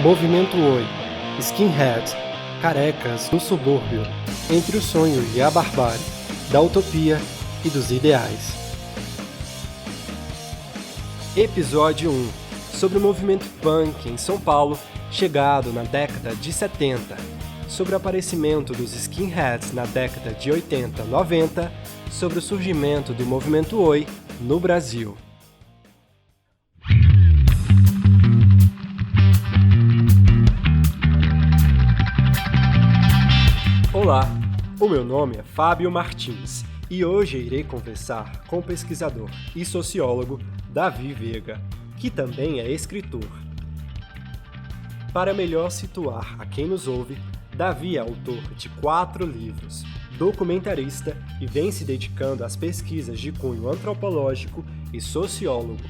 Movimento Oi, Skinhead, carecas no subúrbio, entre o sonho e a barbárie, da utopia e dos ideais. Episódio 1, sobre o movimento punk em São Paulo, chegado na década de 70, sobre o aparecimento dos skinheads na década de 80, 90, sobre o surgimento do movimento Oi no Brasil. Olá, o meu nome é Fábio Martins e hoje irei conversar com o pesquisador e sociólogo Davi Veiga, que também é escritor. Para melhor situar a quem nos ouve, Davi é autor de 4 livros, documentarista e vem se dedicando às pesquisas de cunho antropológico e sociólogo.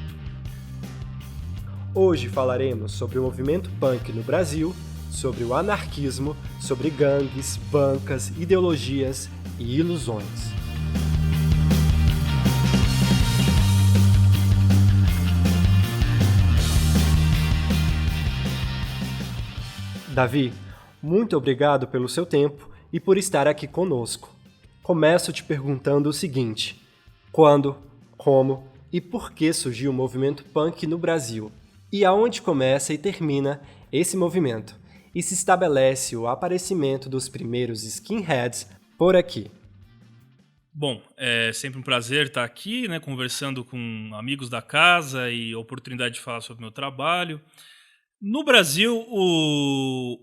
Hoje falaremos sobre o movimento punk no Brasil, sobre o anarquismo, sobre gangues, bancas, ideologias e ilusões. Davi, muito obrigado pelo seu tempo e por estar aqui conosco. Começo te perguntando o seguinte: quando, como e por que surgiu o movimento punk no Brasil? E aonde começa e termina esse movimento? E se estabelece o aparecimento dos primeiros skinheads por aqui? Bom, é sempre um prazer estar aqui, conversando com amigos da casa e a oportunidade de falar sobre o meu trabalho. No Brasil,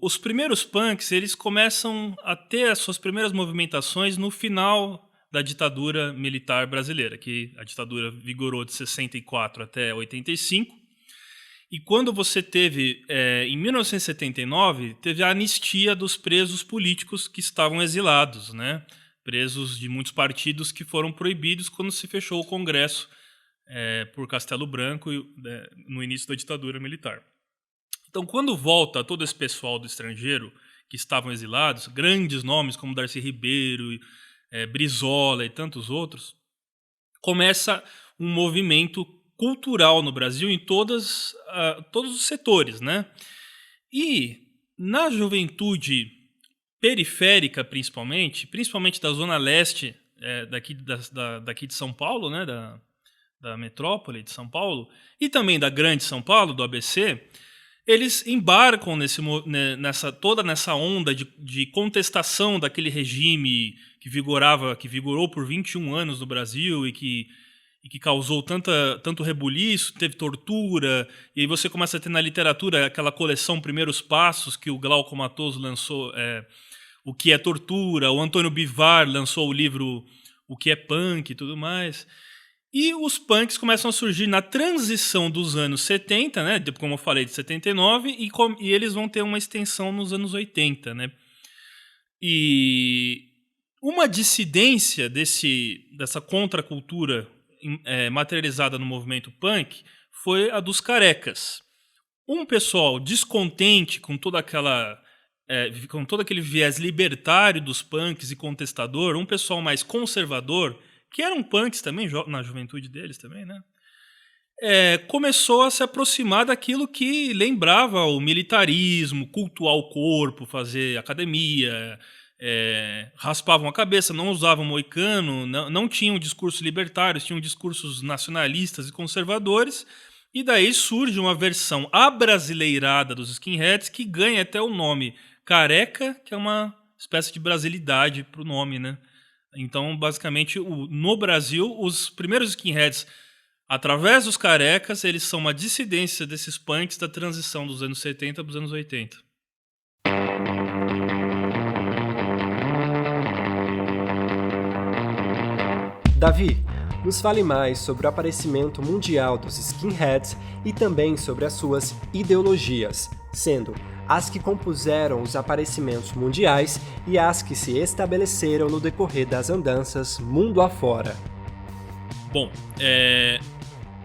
os primeiros punks eles começam a ter as suas primeiras movimentações no final da ditadura militar brasileira, que a ditadura vigorou de 64 até 85. E quando você teve, em 1979, teve a anistia dos presos políticos que estavam exilados, presos de muitos partidos que foram proibidos quando se fechou o Congresso por Castelo Branco no início da ditadura militar. Então, quando volta todo esse pessoal do estrangeiro que estavam exilados, grandes nomes como Darcy Ribeiro, Brizola e tantos outros, começa um movimento cultural no Brasil em todos os setores, E na juventude periférica, principalmente da zona leste daqui de São Paulo, da metrópole de São Paulo, e também da grande São Paulo, do ABC, eles embarcam nessa onda de contestação daquele regime que vigorou por 21 anos no Brasil e que causou tanto rebuliço, teve tortura, e aí você começa a ter na literatura aquela coleção Primeiros Passos que o Glauco Matoso lançou, O que é Tortura, o Antônio Bivar lançou o livro O que é Punk e tudo mais. E os punks começam a surgir na transição dos anos 70, como eu falei, de 79, e eles vão ter uma extensão nos anos 80. E uma dissidência dessa contracultura materializada no movimento punk foi a dos carecas. Um pessoal descontente com todo aquele viés libertário dos punks e contestador, um pessoal mais conservador, que eram punks também na juventude deles também, começou a se aproximar daquilo que lembrava o militarismo, cultuar o corpo, fazer academia, raspavam a cabeça, não usavam moicano, não tinham discursos libertários, tinham discursos nacionalistas e conservadores, e daí surge uma versão abrasileirada dos skinheads que ganha até o nome careca, que é uma espécie de brasilidade para o nome, Então, basicamente, no Brasil, os primeiros skinheads, através dos carecas, eles são uma dissidência desses punks da transição dos anos 70 para os anos 80. Davi, nos fale mais sobre o aparecimento mundial dos skinheads e também sobre as suas ideologias, sendo as que compuseram os aparecimentos mundiais e as que se estabeleceram no decorrer das andanças mundo afora. Bom,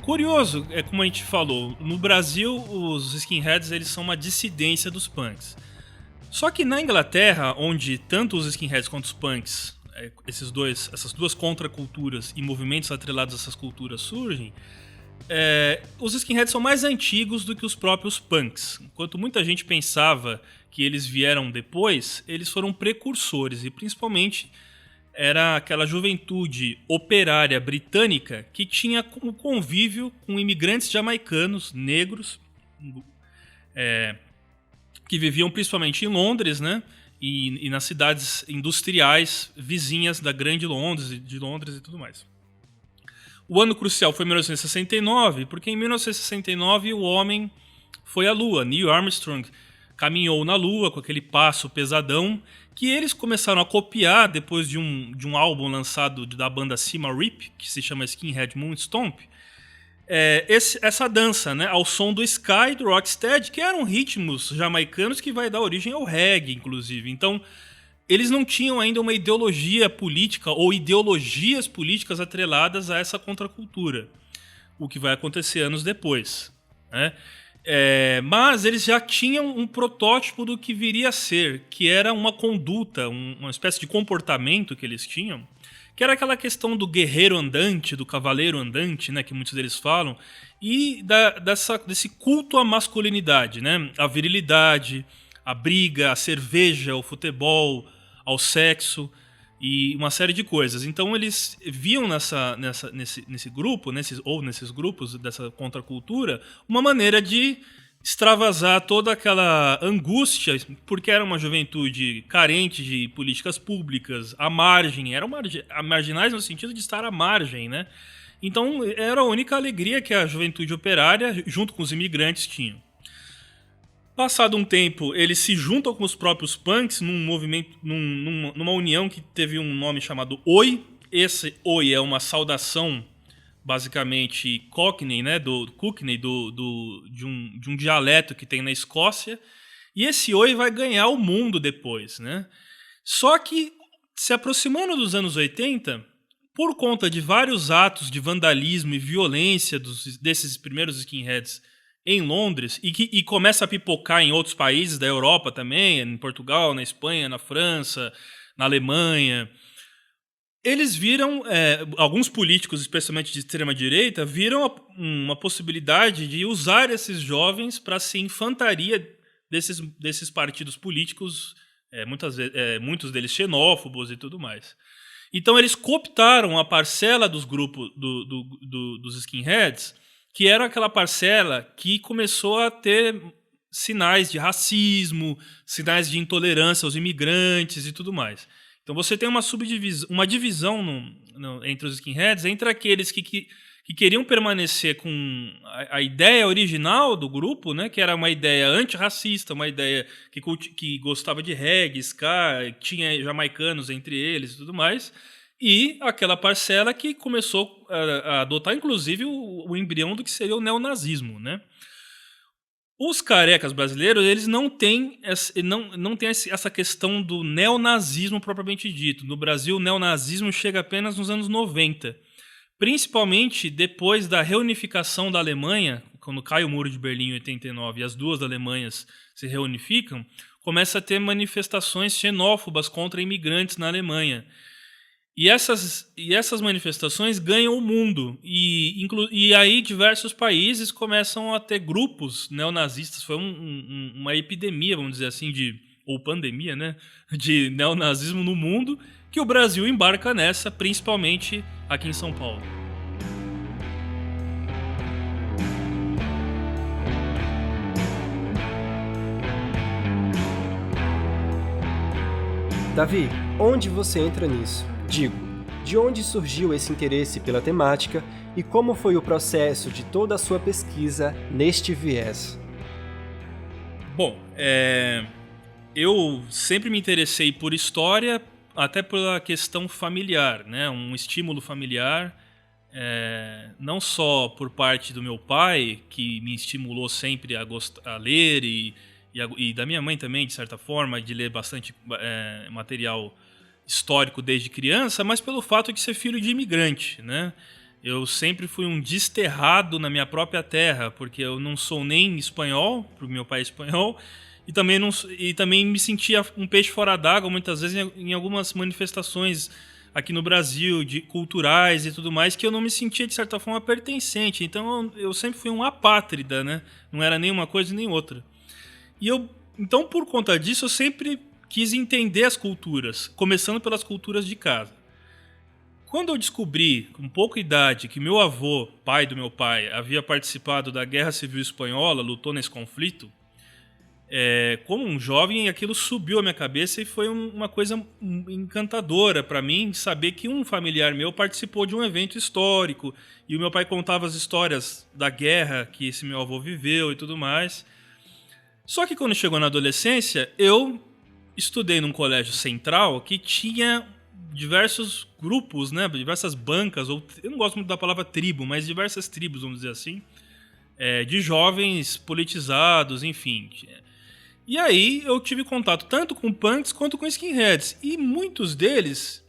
curioso, como a gente falou, no Brasil os skinheads eles são uma dissidência dos punks. Só que na Inglaterra, onde tanto os skinheads quanto os punks, essas duas contraculturas e movimentos atrelados a essas culturas surgem, os skinheads são mais antigos do que os próprios punks. Enquanto muita gente pensava que eles vieram depois, eles foram precursores, e principalmente era aquela juventude operária britânica que tinha como convívio com imigrantes jamaicanos, negros, que viviam principalmente em Londres, né? E nas cidades industriais vizinhas da Grande Londres, de Londres e tudo mais. O ano crucial foi 1969, porque em 1969 o homem foi à Lua. Neil Armstrong caminhou na Lua com aquele passo pesadão que eles começaram a copiar depois de um álbum lançado da banda Sima Rip, que se chama Skinhead Moonstomp. Essa dança, né, ao som do ska e do rocksteady, que eram ritmos jamaicanos que vai dar origem ao reggae, inclusive. Então, eles não tinham ainda uma ideologia política ou ideologias políticas atreladas a essa contracultura, o que vai acontecer anos depois, né? Mas eles já tinham um protótipo do que viria a ser, que era uma conduta, uma espécie de comportamento que eles tinham, que era aquela questão do guerreiro andante, do cavaleiro andante, né, que muitos deles falam, e desse culto à masculinidade, né, a virilidade, a briga, a cerveja, o futebol, ao sexo e uma série de coisas. Então eles viam nesse grupo, nesses grupos dessa contracultura, uma maneira de extravasar toda aquela angústia, porque era uma juventude carente de políticas públicas, à margem, eram marginais no sentido de estar à margem, né? Então era a única alegria que a juventude operária, junto com os imigrantes, tinham. Passado um tempo, eles se juntam com os próprios punks num movimento, numa união que teve um nome chamado Oi. Esse Oi é uma saudação, basicamente, Cockney, né, de um dialeto que tem na Escócia. E esse Oi vai ganhar o mundo depois, né? Só que, se aproximando dos anos 80, por conta de vários atos de vandalismo e violência desses primeiros skinheads em Londres, e começa a pipocar em outros países da Europa também, em Portugal, na Espanha, na França, na Alemanha. Eles viram, alguns políticos, especialmente de extrema-direita, viram uma possibilidade de usar esses jovens para ser infantaria desses partidos políticos, muitos deles xenófobos e tudo mais. Então eles cooptaram a parcela dos grupos dos skinheads, que era aquela parcela que começou a ter sinais de racismo, sinais de intolerância aos imigrantes e tudo mais. Então você tem uma divisão entre os skinheads, entre aqueles que queriam permanecer com a ideia original do grupo, né, que era uma ideia antirracista, uma ideia que gostava de reggae, ska, tinha jamaicanos entre eles e tudo mais, e aquela parcela que começou a adotar, inclusive, o embrião do que seria o neonazismo, né? Os carecas brasileiros, eles não têm essa questão do neonazismo propriamente dito. No Brasil, o neonazismo chega apenas nos anos 90, principalmente depois da reunificação da Alemanha, quando cai o Muro de Berlim em 89 e as duas Alemanhas se reunificam, começa a ter manifestações xenófobas contra imigrantes na Alemanha. E essas manifestações ganham o mundo. E aí diversos países começam a ter grupos neonazistas. Foi uma epidemia, vamos dizer assim, ou pandemia, né, de neonazismo no mundo, que o Brasil embarca nessa, principalmente aqui em São Paulo. Davi, onde você entra nisso? Digo, de onde surgiu esse interesse pela temática e como foi o processo de toda a sua pesquisa neste viés? Bom, eu sempre me interessei por história, até pela questão familiar, né? Um estímulo familiar, não só por parte do meu pai, que me estimulou sempre a ler, e da minha mãe também, de certa forma, de ler bastante material histórico desde criança, mas pelo fato de ser filho de imigrante, né? Eu sempre fui um desterrado na minha própria terra, porque eu não sou nem espanhol, porque meu pai é espanhol, e também me sentia um peixe fora d'água muitas vezes em algumas manifestações aqui no Brasil, de culturais e tudo mais, que eu não me sentia, de certa forma, pertencente. Então eu sempre fui um apátrida, né? Não era nem uma coisa nem outra. Então, por conta disso, eu sempre quis entender as culturas, começando pelas culturas de casa. Quando eu descobri, com pouca idade, que meu avô, pai do meu pai, havia participado da Guerra Civil Espanhola, lutou nesse conflito, como um jovem, aquilo subiu à minha cabeça e foi uma coisa encantadora para mim saber que um familiar meu participou de um evento histórico e o meu pai contava as histórias da guerra que esse meu avô viveu e tudo mais. Só que quando chegou na adolescência, eu estudei num colégio central que tinha diversos grupos, né, diversas bancas, ou eu não gosto muito da palavra tribo, mas diversas tribos, vamos dizer assim, de jovens politizados, enfim. E aí eu tive contato tanto com punks quanto com skinheads. E muitos deles,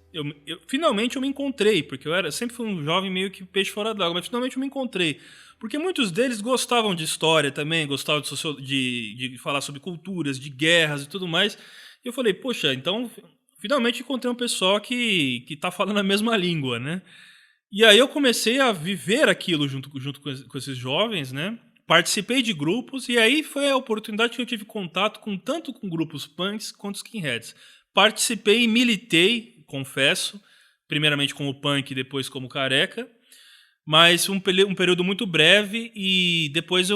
finalmente eu me encontrei, porque eu sempre fui um jovem meio que peixe fora d'água, mas finalmente eu me encontrei. Porque muitos deles gostavam de história também, gostavam de falar sobre culturas, de guerras e tudo mais. E eu falei, poxa, então finalmente encontrei um pessoal que tá falando a mesma língua, né? E aí eu comecei a viver aquilo junto com esses jovens, né? Participei de grupos e aí foi a oportunidade que eu tive contato tanto com grupos punks quanto skinheads. Participei e militei, confesso, primeiramente como punk e depois como careca, mas um período muito breve e depois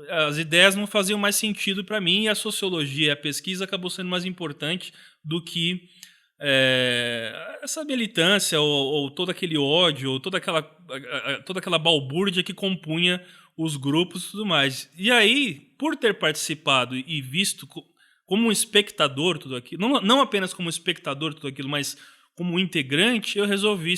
as ideias não faziam mais sentido para mim e a sociologia, a pesquisa acabou sendo mais importante do que essa militância ou todo aquele ódio, ou toda aquela balbúrdia que compunha os grupos e tudo mais. E aí, por ter participado e visto como um espectador tudo aquilo, não apenas como espectador tudo aquilo, mas como um integrante, eu resolvi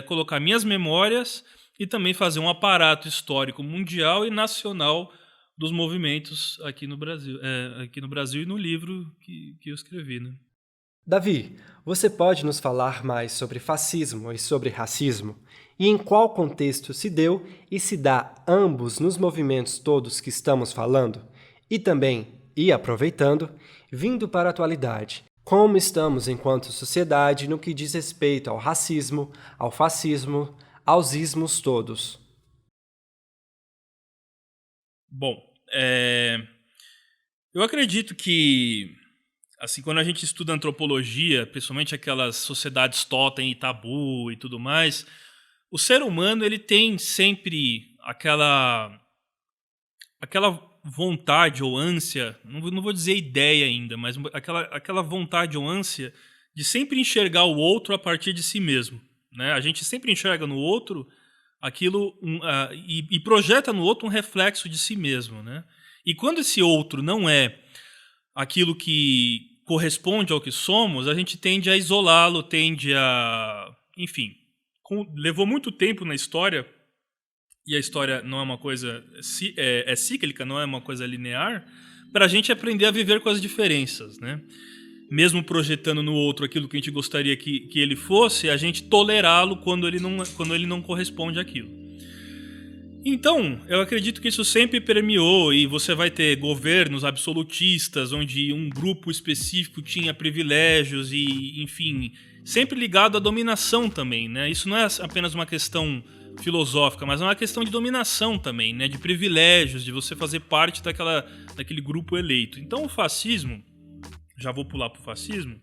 colocar minhas memórias e também fazer um aparato histórico mundial e nacional dos movimentos aqui no Brasil e no livro que eu escrevi, né? Davi, você pode nos falar mais sobre fascismo e sobre racismo? E em qual contexto se deu e se dá ambos nos movimentos todos que estamos falando? E também, e aproveitando, vindo para a atualidade, como estamos enquanto sociedade no que diz respeito ao racismo, ao fascismo, aos ismos todos? Bom, eu acredito que assim, quando a gente estuda antropologia, principalmente aquelas sociedades totem e tabu e tudo mais, o ser humano ele tem sempre aquela vontade ou ânsia, não vou dizer ideia ainda, mas aquela vontade ou ânsia de sempre enxergar o outro a partir de si mesmo, né? A gente sempre enxerga no outro aquilo e projeta no outro um reflexo de si mesmo, né? E quando esse outro não é aquilo que corresponde ao que somos, a gente tende a isolá-lo, enfim, levou muito tempo na história, e a história não é uma coisa cíclica, não é uma coisa linear, para a gente aprender a viver com as diferenças, né? Mesmo projetando no outro aquilo que a gente gostaria que ele fosse, a gente tolerá-lo quando ele não corresponde àquilo. Então, eu acredito que isso sempre permeou e você vai ter governos absolutistas onde um grupo específico tinha privilégios e, enfim, sempre ligado à dominação também, né? Isso não é apenas uma questão filosófica, mas é uma questão de dominação também, né? De privilégios, de você fazer parte daquele grupo eleito. Então, o fascismo, já vou pular pro fascismo,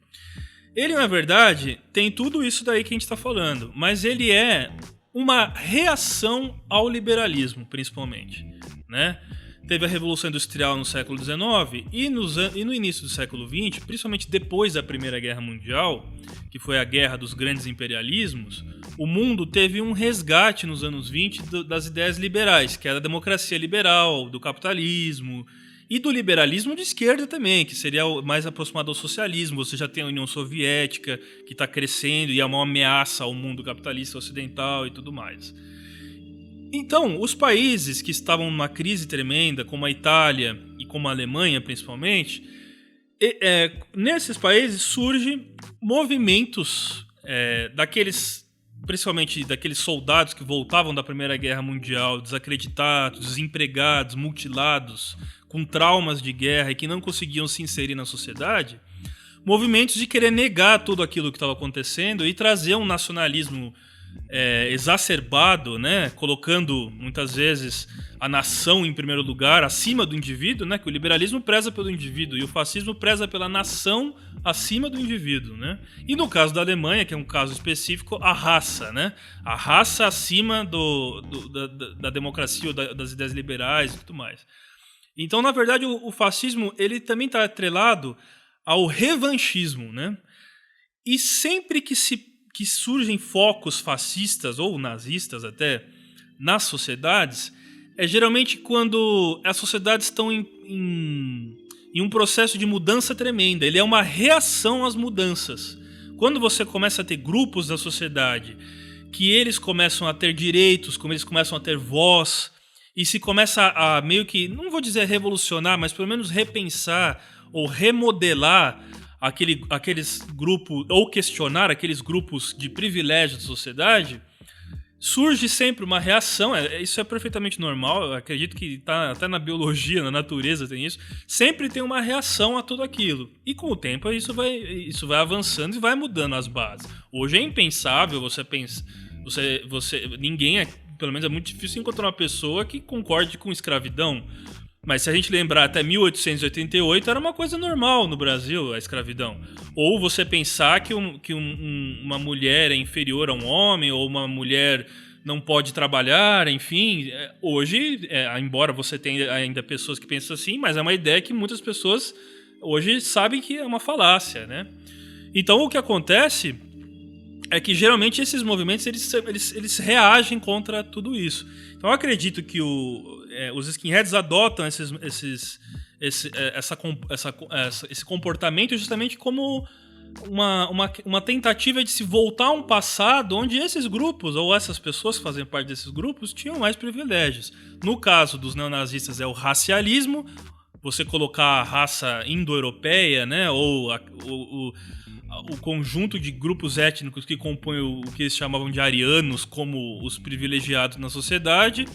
ele, na verdade, tem tudo isso daí que a gente está falando, mas ele é uma reação ao liberalismo, principalmente, né? Teve a Revolução Industrial no século XIX e no início do século XX, principalmente depois da Primeira Guerra Mundial, que foi a guerra dos grandes imperialismos, o mundo teve um resgate nos anos 20 das ideias liberais, que era a democracia liberal, do capitalismo e do liberalismo de esquerda também, que seria mais aproximado ao socialismo. Você já tem a União Soviética, que está crescendo e é uma ameaça ao mundo capitalista ocidental e tudo mais. Então, os países que estavam numa crise tremenda, como a Itália e como a Alemanha, principalmente, nesses países surgem movimentos principalmente daqueles soldados que voltavam da Primeira Guerra Mundial, desacreditados, desempregados, mutilados, com traumas de guerra e que não conseguiam se inserir na sociedade, movimentos de querer negar tudo aquilo que estava acontecendo e trazer um nacionalismo exacerbado, né? Colocando muitas vezes a nação em primeiro lugar, acima do indivíduo, né? Que o liberalismo preza pelo indivíduo e o fascismo preza pela nação acima do indivíduo, né? E no caso da Alemanha, que é um caso específico, a raça, né? A raça acima da democracia, ou das ideias liberais e tudo mais. Então, na verdade, o fascismo ele também está atrelado ao revanchismo, né? E sempre que surgem focos fascistas ou nazistas até nas sociedades, é geralmente quando as sociedades estão em um processo de mudança tremenda. Ele é uma reação às mudanças. Quando você começa a ter grupos da sociedade que eles começam a ter direitos, como eles começam a ter voz, e se começa a meio que, não vou dizer revolucionar, mas pelo menos repensar ou remodelar aqueles grupos, ou questionar aqueles grupos de privilégio da sociedade, surge sempre uma reação. Isso é perfeitamente normal, eu acredito que tá até na biologia, na natureza tem isso, sempre tem uma reação a tudo aquilo. E com o tempo isso vai avançando e vai mudando as bases. Hoje é impensável ninguém, pelo menos é muito difícil encontrar uma pessoa que concorde com escravidão. Mas se a gente lembrar, até 1888 era uma coisa normal no Brasil, a escravidão. Ou você pensar que uma mulher é inferior a um homem, ou uma mulher não pode trabalhar, enfim. Hoje, embora você tenha ainda pessoas que pensam assim, mas é uma ideia que muitas pessoas hoje sabem que é uma falácia, né? Então o que acontece é que geralmente esses movimentos eles reagem contra tudo isso. Então eu acredito que os skinheads adotam esse comportamento justamente como uma tentativa de se voltar a um passado onde esses grupos, ou essas pessoas que fazem parte desses grupos, tinham mais privilégios. No caso dos neonazistas é o racialismo, você colocar a raça indo-europeia, né, ou o conjunto de grupos étnicos que compõem o que eles chamavam de arianos como os privilegiados na sociedade,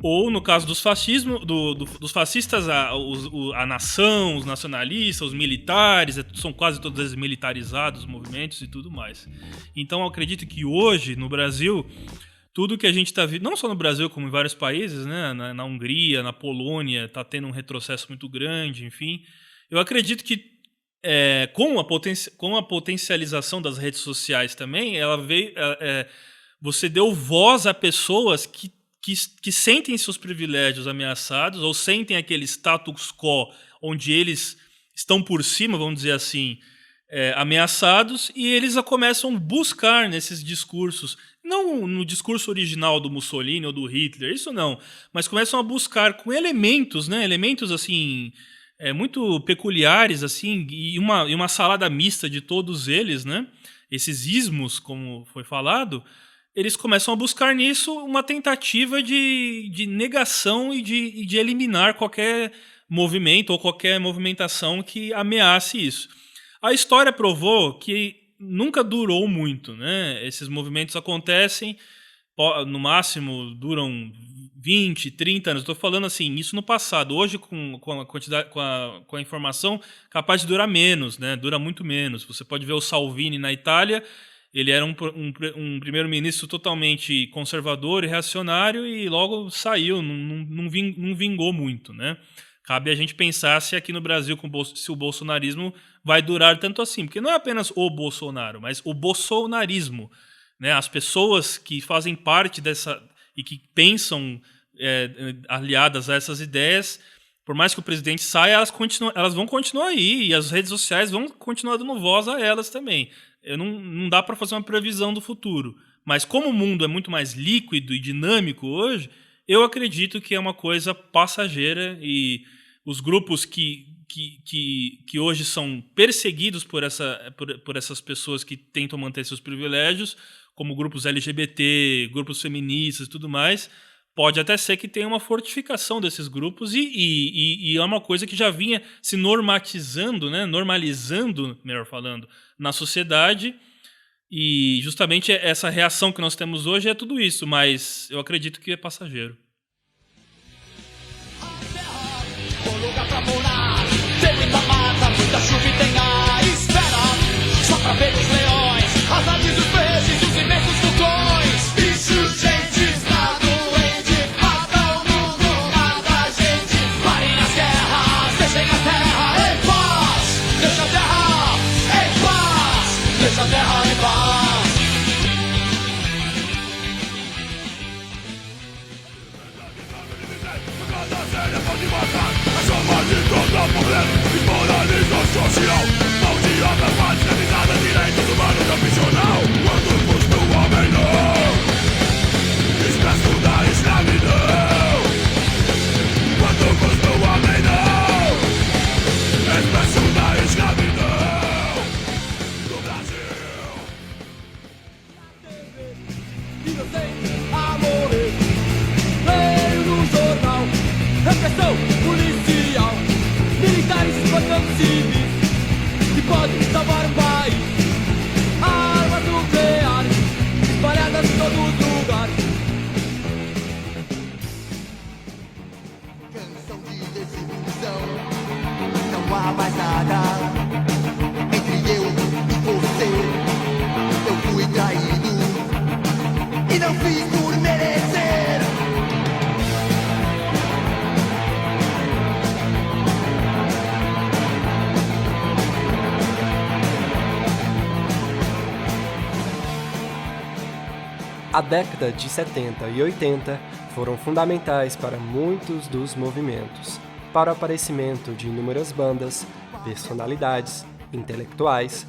ou no caso dos fascistas, a nação, os nacionalistas, os militares, são quase todos eles militarizados, os movimentos e tudo mais. Então eu acredito que hoje, no Brasil, tudo que a gente está vendo, não só no Brasil, como em vários países, né, na Hungria, na Polônia, está tendo um retrocesso muito grande, enfim. Eu acredito que com a potencialização das redes sociais também, você deu voz a pessoas que sentem seus privilégios ameaçados ou sentem aquele status quo onde eles estão por cima, vamos dizer assim, ameaçados, e eles começam a buscar nesses discursos, não no discurso original do Mussolini ou do Hitler, isso não, mas começam a buscar com elementos, né, elementos assim muito peculiares, assim, e uma salada mista de todos eles, né, esses ismos, como foi falado. Eles começam a buscar nisso uma tentativa de negação e de eliminar qualquer movimento ou qualquer movimentação que ameace isso. A história provou que nunca durou muito, né? Esses movimentos acontecem, no máximo duram 20, 30 anos. Estou falando assim, isso no passado. Hoje, com a informação, capaz de durar menos, né? Dura muito menos. Você pode ver o Salvini na Itália. Ele era um primeiro-ministro totalmente conservador e reacionário e logo saiu, não vingou muito, né? Cabe a gente pensar se aqui no Brasil se o bolsonarismo vai durar tanto assim, porque não é apenas o Bolsonaro, mas o bolsonarismo, né? As pessoas que fazem parte dessa e que pensam aliadas a essas ideias, por mais que o presidente saia, elas vão continuar aí e as redes sociais vão continuar dando voz a elas também. Não dá para fazer uma previsão do futuro. Mas como o mundo é muito mais líquido e dinâmico hoje, eu acredito que é uma coisa passageira e os grupos que hoje são perseguidos por essas pessoas que tentam manter seus privilégios, como grupos LGBT, grupos feministas e tudo mais, pode até ser que tenha uma fortificação desses grupos e é uma coisa que já vinha se normatizando, né? Normalizando, melhor falando, na sociedade, e justamente essa reação que nós temos hoje é tudo isso, mas eu acredito que é passageiro. Lugar pra morar, tem muita mata, muita chuva e tem a espera. A década de 70 e 80 foram fundamentais para muitos dos movimentos, para o aparecimento de inúmeras bandas, personalidades, intelectuais.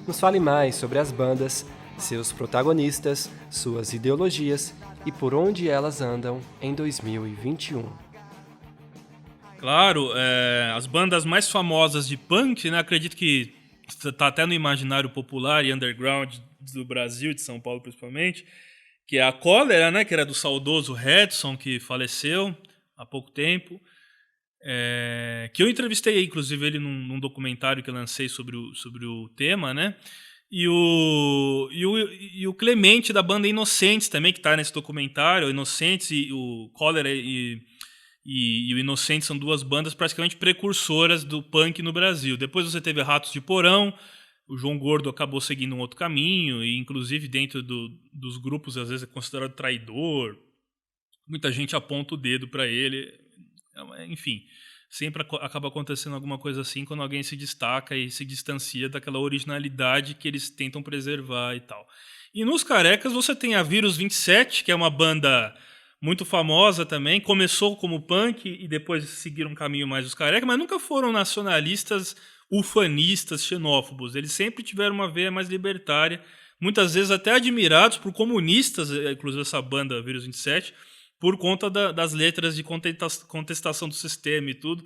Nos fale mais sobre as bandas, seus protagonistas, suas ideologias e por onde elas andam em 2021. Claro, as bandas mais famosas de punk, né, acredito que está até no imaginário popular e underground do Brasil, de São Paulo principalmente, que é a Cólera, né, que era do saudoso Redson, que faleceu há pouco tempo, que eu entrevistei, inclusive, ele num documentário que eu lancei sobre o tema, né, e o Clemente, da banda Inocentes, também, que está nesse documentário. O Inocentes e o Cólera e o Inocentes são duas bandas praticamente precursoras do punk no Brasil. Depois você teve Ratos de Porão. O João Gordo acabou seguindo um outro caminho, e inclusive dentro dos grupos, às vezes, é considerado traidor. Muita gente aponta o dedo para ele. Enfim, sempre acaba acontecendo alguma coisa assim quando alguém se destaca e se distancia daquela originalidade que eles tentam preservar e tal. E nos Carecas você tem a Vírus 27, que é uma banda muito famosa também. Começou como punk e depois seguiram um caminho mais os Carecas, mas nunca foram nacionalistas, ufanistas, xenófobos. Eles sempre tiveram uma veia mais libertária, muitas vezes até admirados por comunistas, inclusive essa banda Vírus 27, por conta das letras de contestação do sistema e tudo.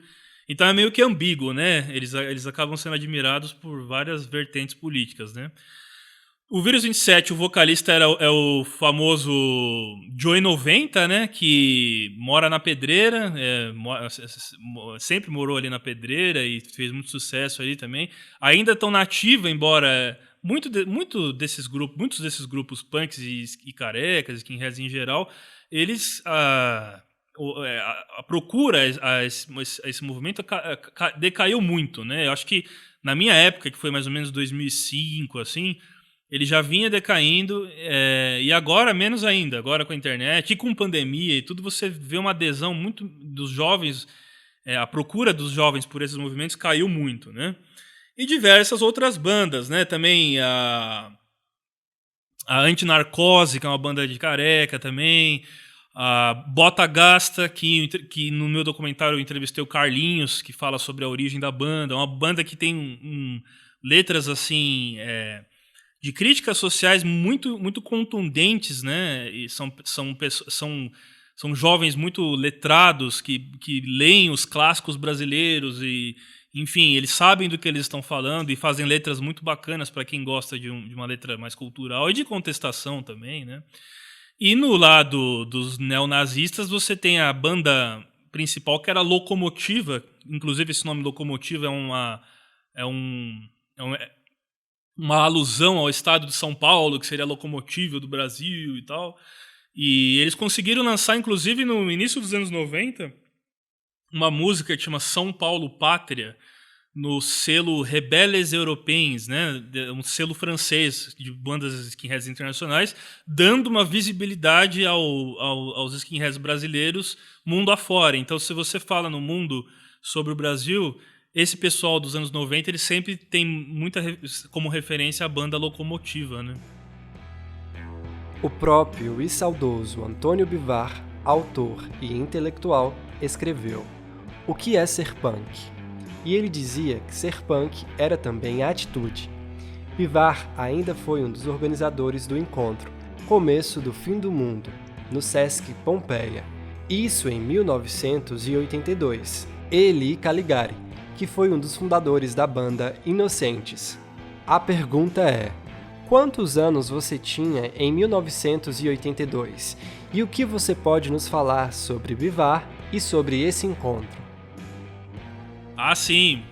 Então é meio que ambíguo, né? Eles acabam sendo admirados por várias vertentes políticas, né? O Vírus 27, o vocalista é o famoso Joey 90, né? Que mora na Pedreira, sempre morou ali na Pedreira e fez muito sucesso ali também. Ainda tão nativa, embora muitos desses grupos punks e carecas, skinheads em geral, eles a procura a esse movimento decaiu muito, né? Eu acho que na minha época, que foi mais ou menos 2005, assim, ele já vinha decaindo, e agora menos ainda, agora com a internet e com pandemia e tudo, você vê uma adesão muito dos jovens, a procura dos jovens por esses movimentos caiu muito, né? E diversas outras bandas, né? Também a Antinarcose, que é uma banda de careca também, a Bota Gasta, que no meu documentário eu entrevistei o Carlinhos, que fala sobre a origem da banda, uma banda que tem letras assim, de críticas sociais muito, muito contundentes, né? E são jovens muito letrados que leem os clássicos brasileiros e, enfim, eles sabem do que eles estão falando e fazem letras muito bacanas para quem gosta de uma letra mais cultural e de contestação também, né? E no lado dos neonazistas você tem a banda principal, que era a Locomotiva. Inclusive esse nome Locomotiva é uma alusão ao estado de São Paulo, que seria a locomotiva do Brasil e tal. E eles conseguiram lançar, inclusive, no início dos anos 90, uma música que chama São Paulo Pátria, no selo Rebelles Européens, né? Um selo francês de bandas skinheads internacionais, dando uma visibilidade aos skinheads brasileiros mundo afora. Então, se você fala no mundo sobre o Brasil, esse pessoal dos anos 90, ele sempre tem como referência a banda Locomotiva, né? O próprio e saudoso Antônio Bivar, autor e intelectual, escreveu: o que é ser punk? E ele dizia que ser punk era também a atitude. Bivar ainda foi um dos organizadores do encontro Começo do Fim do Mundo, no Sesc Pompeia, isso em 1982. Ele e Caligari, que foi um dos fundadores da banda Inocentes. A pergunta é: quantos anos você tinha em 1982? E o que você pode nos falar sobre Bivar e sobre esse encontro? Ah, sim.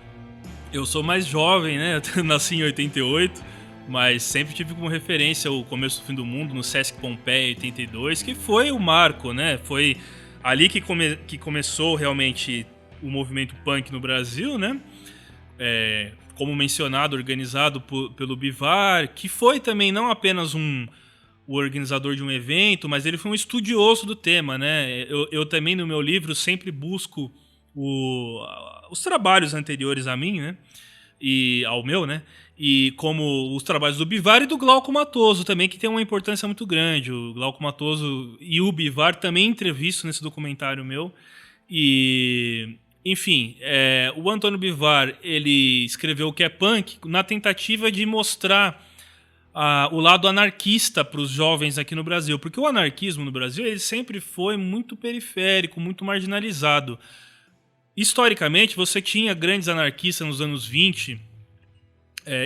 Eu sou mais jovem, né? Eu nasci em 88, mas sempre tive como referência o Começo do Fim do Mundo no Sesc Pompeia 82, que foi o marco, né? Foi ali que começou realmente o movimento punk no Brasil, né? Como mencionado, organizado pelo Bivar, que foi também não apenas o organizador de um evento, mas ele foi um estudioso do tema, né? Eu também, no meu livro, sempre busco os trabalhos anteriores a mim, né? E ao meu, né? E como os trabalhos do Bivar e do Glauco Matoso também, que tem uma importância muito grande. O Glauco Matoso e o Bivar também entrevisto nesse documentário meu. E, enfim, o Antônio Bivar, ele escreveu o que é punk na tentativa de mostrar o lado anarquista para os jovens aqui no Brasil. Porque o anarquismo no Brasil ele sempre foi muito periférico, muito marginalizado. Historicamente, você tinha grandes anarquistas nos anos 20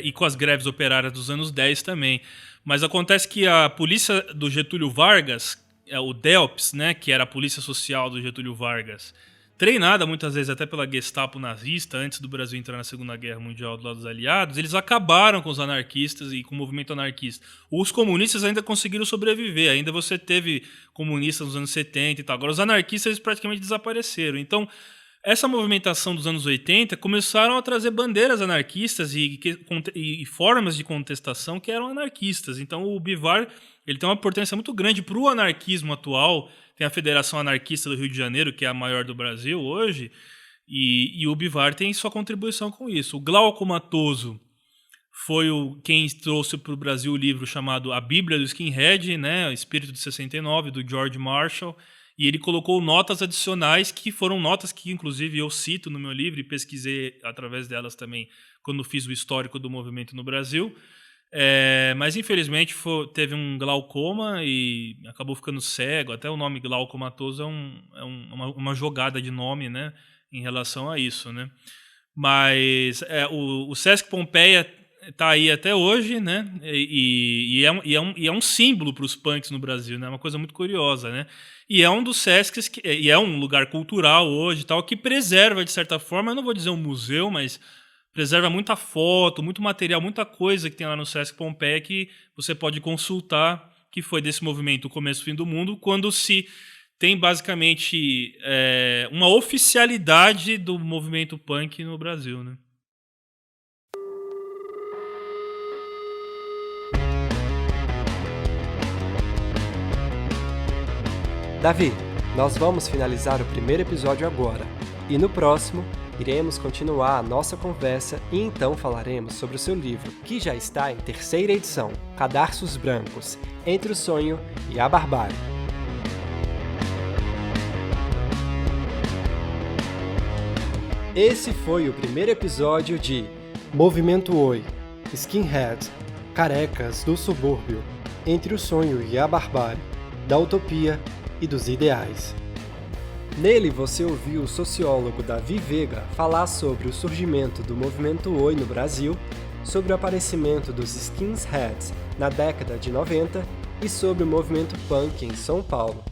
e com as greves operárias dos anos 10 também. Mas acontece que a polícia do Getúlio Vargas, o DELPS, né, que era a polícia social do Getúlio Vargas, treinada muitas vezes até pela Gestapo nazista, antes do Brasil entrar na Segunda Guerra Mundial do lado dos aliados, eles acabaram com os anarquistas e com o movimento anarquista. Os comunistas ainda conseguiram sobreviver, ainda você teve comunistas nos anos 70 e tal. Agora os anarquistas eles praticamente desapareceram. Então, essa movimentação dos anos 80 começaram a trazer bandeiras anarquistas e formas de contestação que eram anarquistas. Então o Bivar ele tem uma importância muito grande para o anarquismo atual. Tem a Federação Anarquista do Rio de Janeiro, que é a maior do Brasil hoje, e o Bivar tem sua contribuição com isso. O Glauco Matoso foi quem trouxe para o Brasil o livro chamado A Bíblia do Skinhead, né, Espírito de 69, do George Marshall, e ele colocou notas adicionais, que foram notas que, inclusive, eu cito no meu livro e pesquisei através delas também quando fiz o histórico do movimento no Brasil. Mas, infelizmente, teve um glaucoma e acabou ficando cego. Até o nome Glauco Matoso é uma jogada de nome, né, em relação a isso, né? Mas o Sesc Pompeia está aí até hoje, né? E é um símbolo para os punks no Brasil, né? É uma coisa muito curiosa, né? E é um dos Sescs, e é um lugar cultural hoje, tal, que preserva, de certa forma, eu não vou dizer um museu, mas preserva muita foto, muito material, muita coisa que tem lá no Sesc Pompeia que você pode consultar, que foi desse movimento o Começo do Fim do Mundo, quando se tem basicamente uma oficialidade do movimento punk no Brasil, né? Davi, nós vamos finalizar o primeiro episódio agora, e no próximo iremos continuar a nossa conversa e então falaremos sobre o seu livro, que já está em 3ª edição, Cadarços Brancos, Entre o Sonho e a Barbárie. Esse foi o primeiro episódio de Movimento Oi, Skinhead, Carecas do Subúrbio, Entre o Sonho e a Barbárie, da Utopia e dos Ideais. Nele você ouviu o sociólogo Davi Veiga falar sobre o surgimento do movimento Oi no Brasil, sobre o aparecimento dos skinheads na década de 90 e sobre o movimento punk em São Paulo.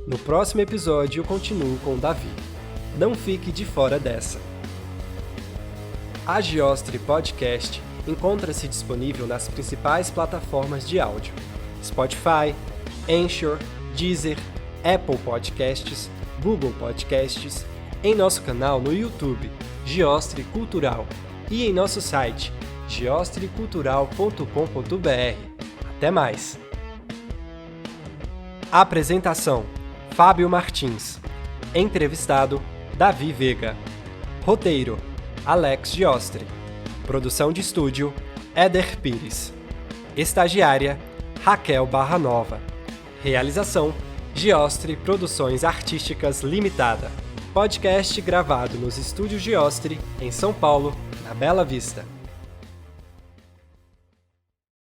No próximo episódio eu continuo com o Davi. Não fique de fora dessa. A Giostre Podcast encontra-se disponível nas principais plataformas de áudio: Spotify, Anchor, Deezer, Apple Podcasts, Google Podcasts, em nosso canal no YouTube, Giostre Cultural, e em nosso site, giostrecultural.com.br. Até mais! Apresentação: Fábio Martins. Entrevistado: Davi Veiga. Roteiro: Alex Giostre. Produção de estúdio: Éder Pires. Estagiária: Raquel Barranova. Realização: Giostre Produções Artísticas Limitada. podcast gravado nos estúdios de Ostri, em São Paulo, na Bela Vista.